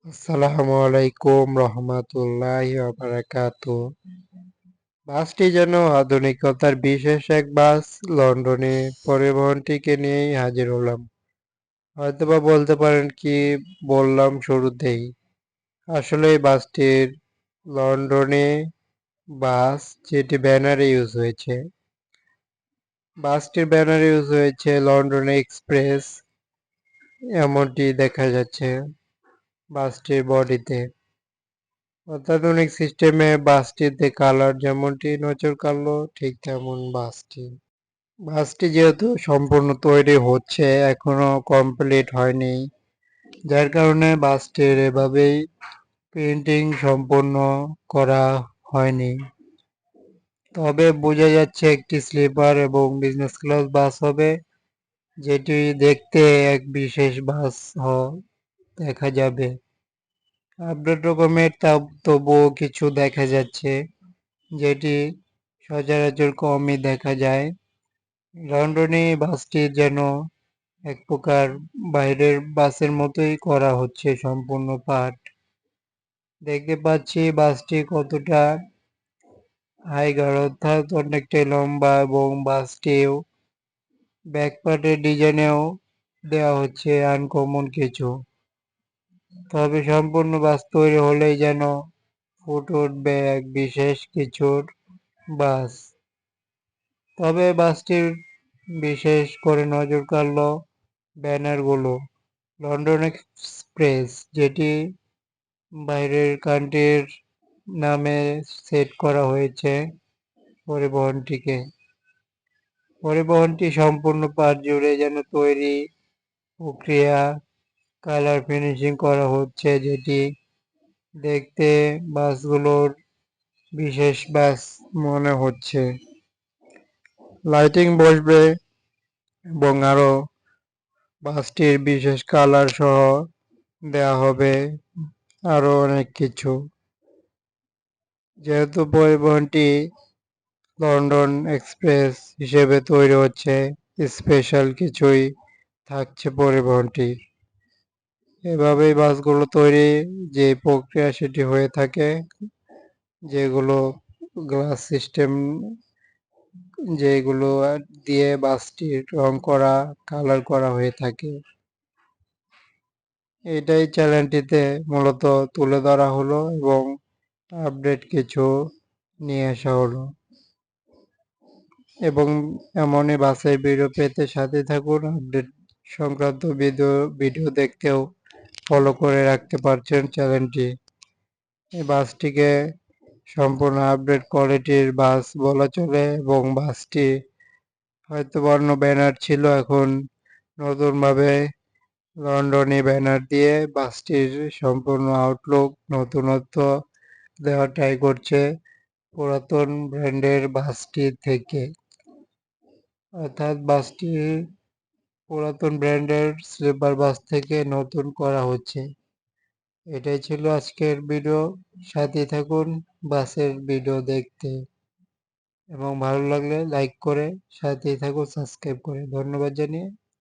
আসসালামু আলাইকুম রহমতুল্লাহি ওয়া বারাকাতুহু। বাসটি যেন আধুনিকতার বিশেষ এক বাস। লন্ডনে পরিবহনটিকে নিয়েই হাজির হলাম। হয়তোবা বলতে পারেন কি বললাম শুরুতেই। আসলে এই বাসটির লন্ডনে বাস যেটি ব্যানারে ইউজ হয়েছে। বাসটির ব্যানারে ইউজ হয়েছে লন্ডন এক্সপ্রেস, এমনটি দেখা যাচ্ছে বাসটির বডিতে। অত্যাধুনিক সিস্টেমে বাসটিতে কালার যেমনটি নজর কাড়লো ঠিক তেমন বাসটি যেহেতু সম্পূর্ণ তৈরি হচ্ছে, এখনো কমপ্লিট হয়নি, যার কারণে বাসটির এভাবেই পেইন্টিং সম্পূর্ণ করা হয়নি। তবে বোঝা যাচ্ছে একটি স্লিপার এবং বিজনেস ক্লাস বাস হবে, যেটি দেখতে এক বিশেষ বাস দেখা যাবে। আপডেট রকমের তবুও কিছু দেখা যাচ্ছে, যেটি সচরাচর কমই দেখা যায়। লন্ডনে বাসটি যেন এক প্রকার বাইরের বাসের মতোই করা হচ্ছে সম্পূর্ণ পার্ট। দেখতে পাচ্ছি বাসটি কতটা হাইগার, অর্থাৎ অনেকটাই লম্বা, এবং বাসটিও ব্যাক পার্টের ডিজাইনেও দেওয়া হচ্ছে আনকমন কিছু। তবে সম্পূর্ণ বাস তৈরি হলেই যেন ফুটে উঠবে এক বিশেষ কিছুর বাস। তবে বাসটির বিশেষ করে নজর কাড়ল ব্যানারগুলো। লন্ডন এক্সপ্রেস, যেটি বাইরের কান্ট্রির নামে সেট করা হয়েছে পরিবহনটিকে। পরিবহনটি সম্পূর্ণ পাট জুড়ে যেন তৈরি প্রক্রিয়া, কালার ফিনিশিং করা হচ্ছে, যেটি দেখতে বাসগুলোর বিশেষ বাস মনে হচ্ছে। লাইটিং বসবে এবং আরো বাসটির বিশেষ কালার সহ দেয়া হবে আরো অনেক কিছু। যেহেতু পরিবহনটি লন্ডন এক্সপ্রেস হিসেবে তৈরি হচ্ছে, স্পেশাল কিছুই থাকছে পরিবহনটি। এভাবেই বাসগুলো তৈরি যে প্রক্রিয়া সেটি হয়ে থাকে, যেগুলো গ্লাস সিস্টেম, যেগুলো দিয়ে বাসটির রং করা, কালার করা হয়ে থাকে। এটাই চ্যানেলটিতে মূলত তুলে ধরা হলো এবং আপডেট কিছু নিয়ে আসা হলো। এবং এমনই বাসের ভিডিও পেতে সাথে থাকুন। আপডেট সংক্রান্ত ভিডিও দেখতেও ফলো করে রাখতে পারছেন চ্যানেলটি। এই বাসটিকে সম্পূর্ণ আপডেট কোয়ালিটির বাস বলা চলে, এবং বাসটি হয়তো অন্য ব্যানার ছিল, এখন নতুনভাবে লন্ডনী ব্যানার দিয়ে বাসটির সম্পূর্ণ আউটলুক নতুনত্ব দেওয়ার ট্রাই করছে পুরাতন ব্র্যান্ডের বাসটি থেকে। অর্থাৎ বাসটি পুরাতন ব্র্যান্ডের স্লিপার বাস থেকে নতুন করা হচ্ছে। এটাই ছিল আজকের ভিডিও। সাথে থাকুন বাসের ভিডিও দেখতে, এবং ভালো লাগলে লাইক করে সাথেই থাকুন সাবস্ক্রাইব করে। ধন্যবাদ জানিয়ে